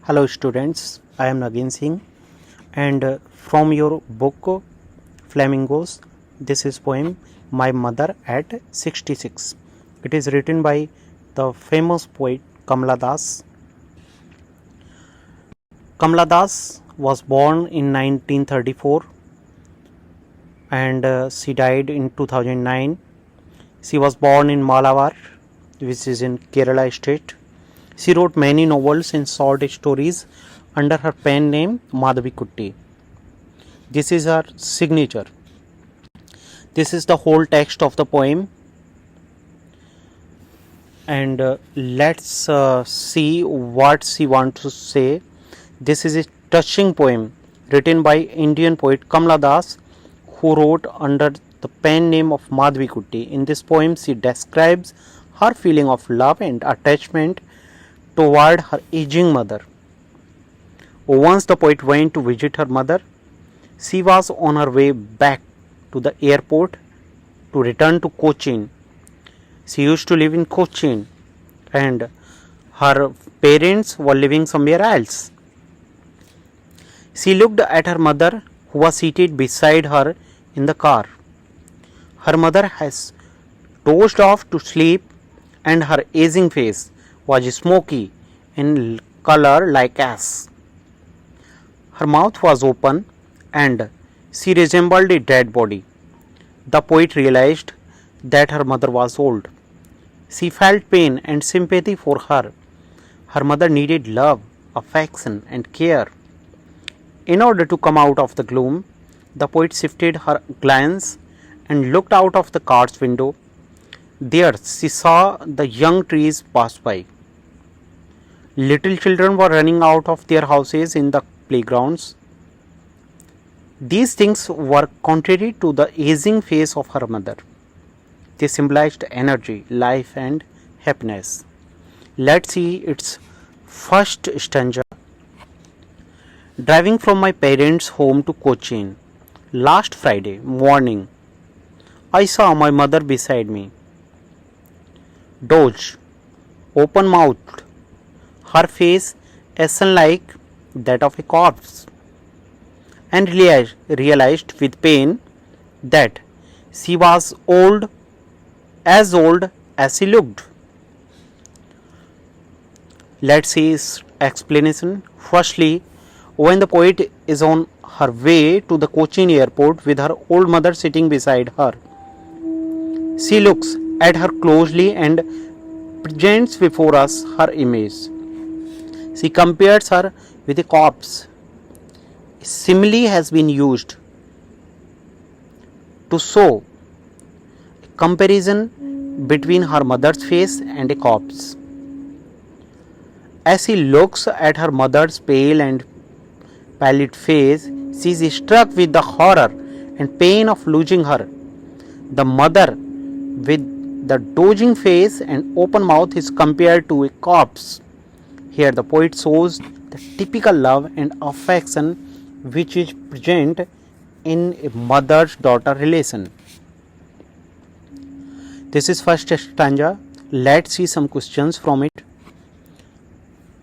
Hello students, I am Nagin Singh and from your book Flamingos, this is poem My Mother at 66. It is written by the famous poet Kamala Das. Kamala Das was born in 1934 and she died in 2009. She was born in Malabar, which is in Kerala state. She wrote many novels and short stories under her pen name Madhavi Kutti. This is her signature. This is the whole text of the poem, and let's see what she wants to say. This is a touching poem written by Indian poet Kamala Das, who wrote under the pen name of Madhavi Kutti. In this poem, she describes her feeling of love and attachment toward her aging mother. Once the poet went to visit her mother. She was on her way back to the airport to return to Cochin. She used to live in Cochin and her parents were living somewhere else. She looked at her mother, who was seated beside her in the car. Her mother has dozed off to sleep and her aging face was smoky in color like ash. Her mouth was open and she resembled a dead body. The poet realized that her mother was old. She felt pain and sympathy for her. Her mother needed love, affection, and care. In order to come out of the gloom, the poet shifted her glance and looked out of the car's window. There she saw the young trees pass by. Little children were running out of their houses in the playgrounds. These things were contrary to the aging face of her mother. They symbolized energy, life, and happiness. Let's see its first stanza. Driving from my parents' home to Cochin last Friday morning, I saw my mother beside me. Doge, open mouthed, her face ashen like that of a corpse, and realized with pain that she was old as she looked. Let's see his explanation. Firstly, when the poet is on her way to the Cochin airport with her old mother sitting beside her, she looks at her closely and presents before us her image. She compares her with a corpse. A simile has been used to show a comparison between her mother's face and a corpse. As she looks at her mother's pale and pallid face, she is struck with the horror and pain of losing her. The mother with the dozing face and open mouth is compared to a corpse. Here the poet shows the typical love and affection which is present in a mother-daughter relation. This is first stanza. Let's see some questions from it.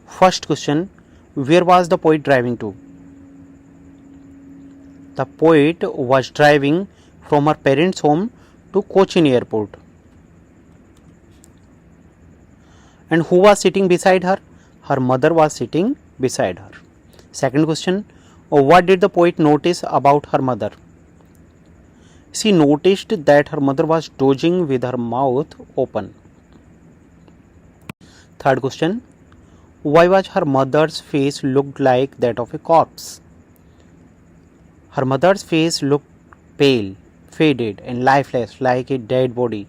First question, where was the poet driving to? The poet was driving from her parents' home to Cochin airport. And who was sitting beside her? Her mother was sitting beside her. Second question, what did the poet notice about her mother? She noticed that her mother was dozing with her mouth open. Third question, why was her mother's face looked like that of a corpse? Her mother's face looked pale, faded, and lifeless like a dead body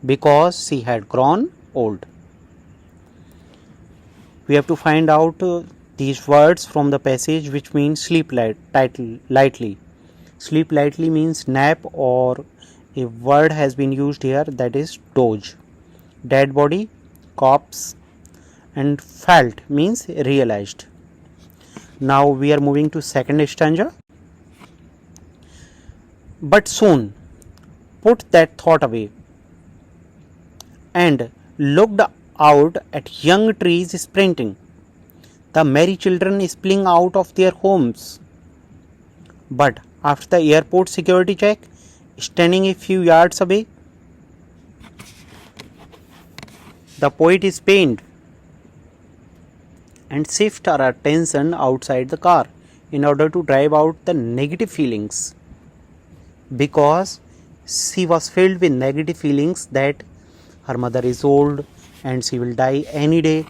because she had grown old. We have to find out these words from the passage, which means sleep lightly. Sleep lightly means nap, or a word has been used here, that is doze. Dead body, corpse, and felt means realized. Now we are moving to second stanza. But soon put that thought away and looked out at young trees sprinting. the merry children spilling out of their homes. But after the airport security check, standing a few yards away, the poet is pained and shift our attention outside the car in order to drive out the negative feelings, because she was filled with negative feelings that her mother is old and she will die any day.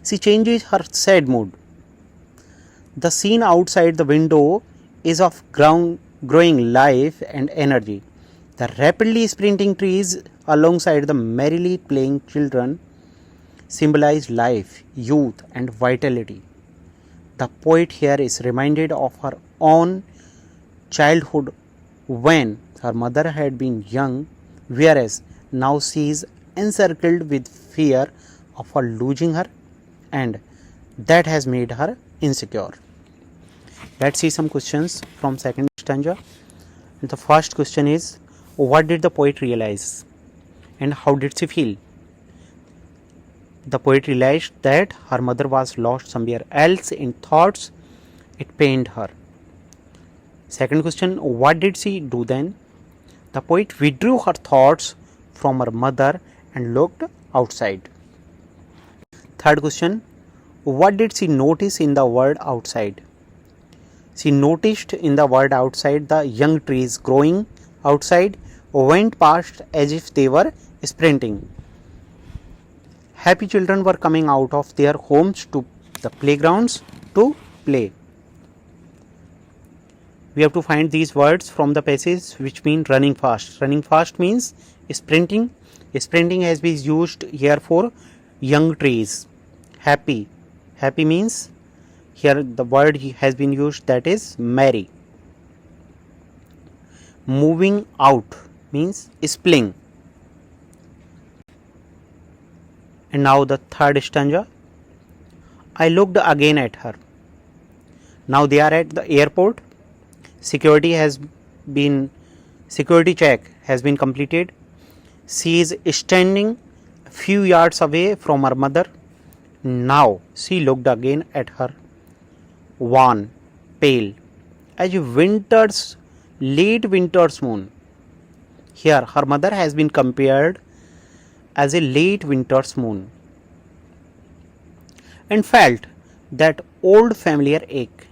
She changes her sad mood. The scene outside the window is of growing life and energy. The rapidly sprinting trees alongside the merrily playing children symbolize life, youth, and vitality. The poet here is reminded of her own childhood when her mother had been young, whereas now she is encircled with fear of her losing her, and that has made her insecure. Let's see some questions from second stanza. The first question is, what did the poet realize and how did she feel? The poet realized that her mother was lost somewhere else in thoughts. It pained her. Second question, what did she do then? The poet withdrew her thoughts from her mother and looked outside. Third question, what did she notice in the world outside? She noticed in the world outside the young trees growing outside went past as if they were sprinting. Happy children were coming out of their homes to the playgrounds to play. We have to find these words from the passage which mean running fast. Running fast means sprinting. Sprinting has been used here for young trees. Happy. Happy means here the word has been used, that is merry. Moving out means spilling. And now the third stanza. I looked again at her. Now they are at the airport. Security check has been completed. She is standing a few yards away from her mother. Now she looked again at her, wan, pale, as a late winter's moon. Here her mother has been compared as a late winter's moon, and felt that old familiar ache.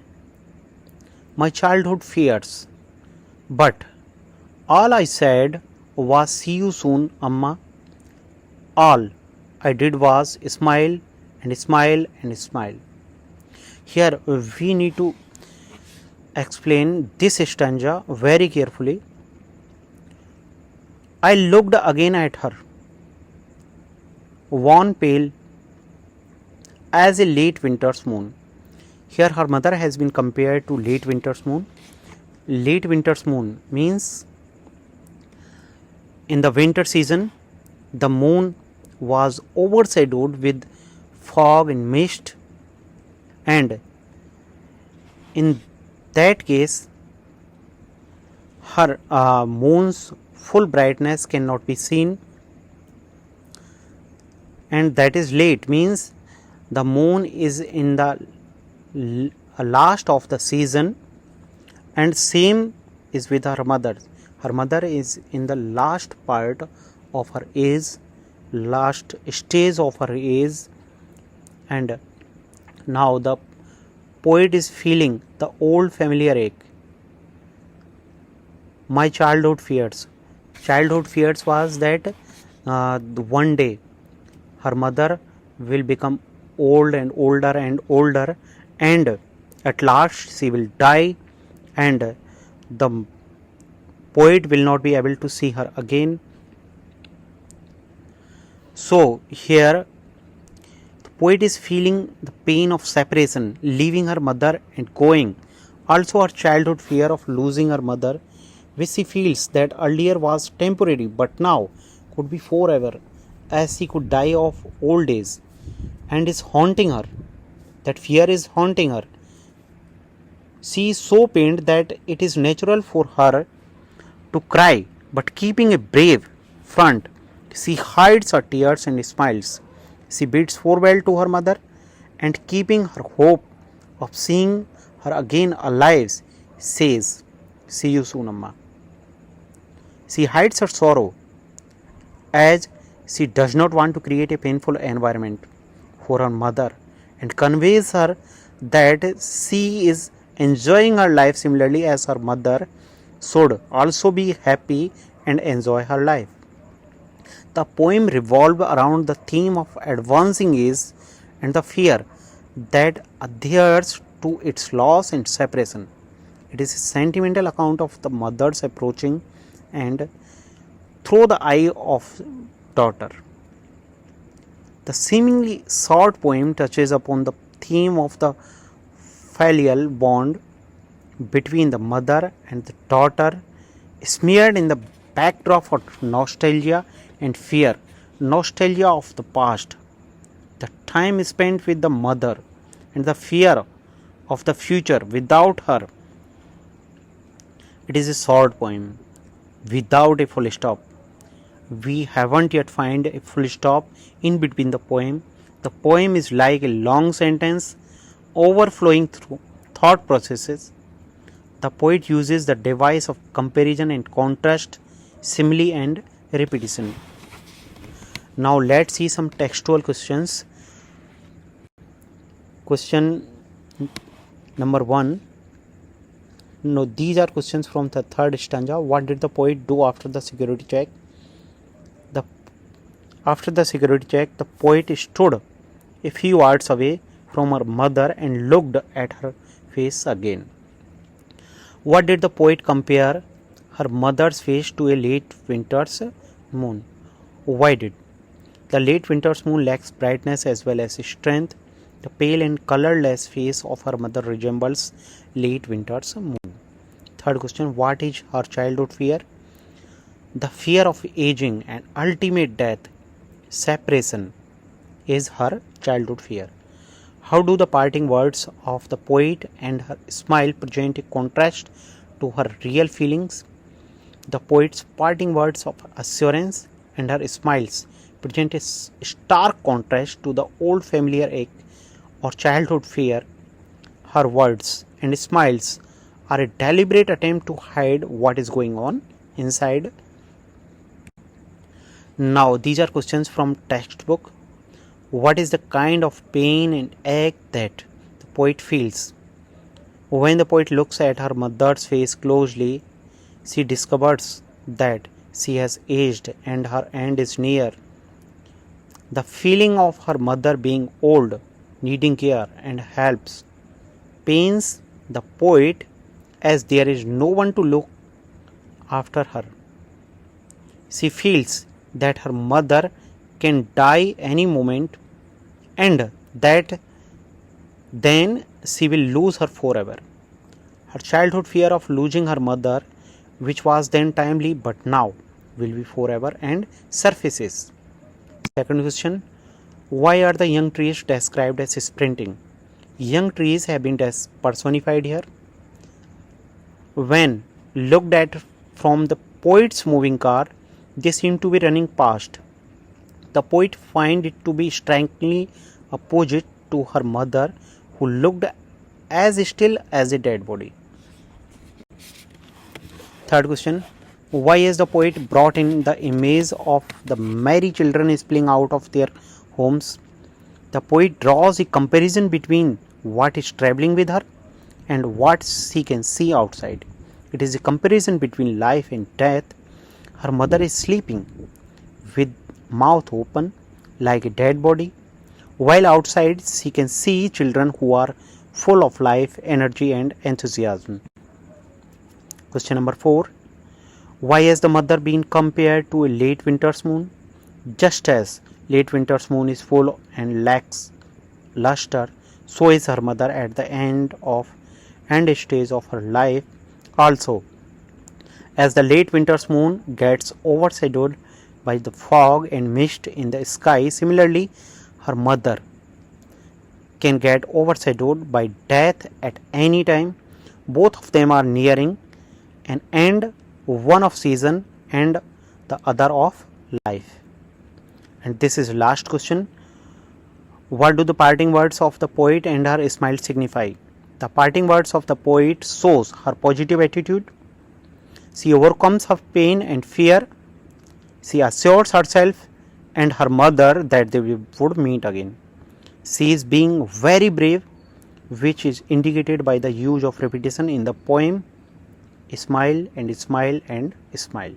My childhood fears, but all I said was, see you soon, Amma. All I did was smile and smile and smile. Here we need to explain this stanza very carefully. I looked again at her, wan, pale, as a late winter's moon. Here her mother has been compared to late winter's moon. Late winter's moon means in the winter season the moon was overshadowed with fog and mist, and in that case her moon's full brightness cannot be seen, and that is late means the moon is in the last of the season, and same is with her mother. Her mother is in the last part of her age, last stage of her age, and now the poet is feeling the old familiar ache. My childhood fears. Childhood fears was that one day her mother will become old and older and older, and at last she will die, and the poet will not be able to see her again. So here the poet is feeling the pain of separation, leaving her mother and going. Also her childhood fear of losing her mother, which she feels that earlier was temporary but now could be forever, as she could die of old age, and is haunting her. That fear is haunting her. She is so pained that it is natural for her to cry, but keeping a brave front, she hides her tears and smiles. She bids farewell to her mother and keeping her hope of seeing her again alive, says, "See you soon, Amma." She hides her sorrow as she does not want to create a painful environment for her mother and conveys her that she is enjoying her life similarly as her mother should also be happy and enjoy her life. The poem revolves around the theme of advancing age and the fear that adheres to its loss and separation. It is a sentimental account of the mother's approaching and through the eye of daughter. The seemingly short poem touches upon the theme of the filial bond between the mother and the daughter, smeared in the backdrop of nostalgia and fear. Nostalgia of the past, the time spent with the mother, and the fear of the future without her. It is a short poem without a full stop. We haven't yet found a full stop in between the poem. The poem is like a long sentence overflowing through thought processes. The poet uses the device of comparison and contrast, simile and repetition. Now let's see some textual questions. Question number 1. No, these are questions from the third stanza. What did the poet do after the security check? After the security check, the poet stood a few yards away from her mother and looked at her face again. What did the poet compare her mother's face to a late winter's moon? Why did? The late winter's moon lacks brightness as well as strength. The pale and colorless face of her mother resembles late winter's moon. Third question, what is her childhood fear? The fear of aging and ultimate death, separation, is her childhood fear. How do the parting words of the poet and her smile present a contrast to her real feelings? The poet's parting words of assurance and her smiles present a stark contrast to the old familiar ache or childhood fear. Her words and smiles are a deliberate attempt to hide what is going on inside. Now, these are questions from textbook. What is the kind of pain and ache that the poet feels? When the poet looks at her mother's face closely, she discovers that she has aged and her end is near. The feeling of her mother being old, needing care and helps, pains the poet as there is no one to look after her. She feels that her mother can die any moment and that then she will lose her forever. Her childhood fear of losing her mother, which was then timely but now will be forever, and surfaces. Second question, why are the young trees described as sprinting? Young trees have been personified here. When looked at from the poet's moving car, they seem to be running past. The poet finds it to be strikingly opposite to her mother, who looked as still as a dead body. Third question, why has the poet brought in the image of the merry children spilling out of their homes? The poet draws a comparison between what is traveling with her and what she can see outside. It is a comparison between life and death. Her mother is sleeping with mouth open like a dead body, while outside she can see children who are full of life, energy and enthusiasm. Question number 4. Why has the mother been compared to a late winter's moon? Just as late winter's moon is full and lacks luster, so is her mother at the end stage of her life. Also, as the late winter's moon gets overshadowed by the fog and mist in the sky, similarly, her mother can get overshadowed by death at any time. Both of them are nearing an end, one of season and the other of life. And this is last question. What do the parting words of the poet and her smile signify? The parting words of the poet shows her positive attitude. She overcomes her pain and fear. She assures herself and her mother that they would meet again. She is being very brave, which is indicated by the use of repetition in the poem. Smile and smile and smile.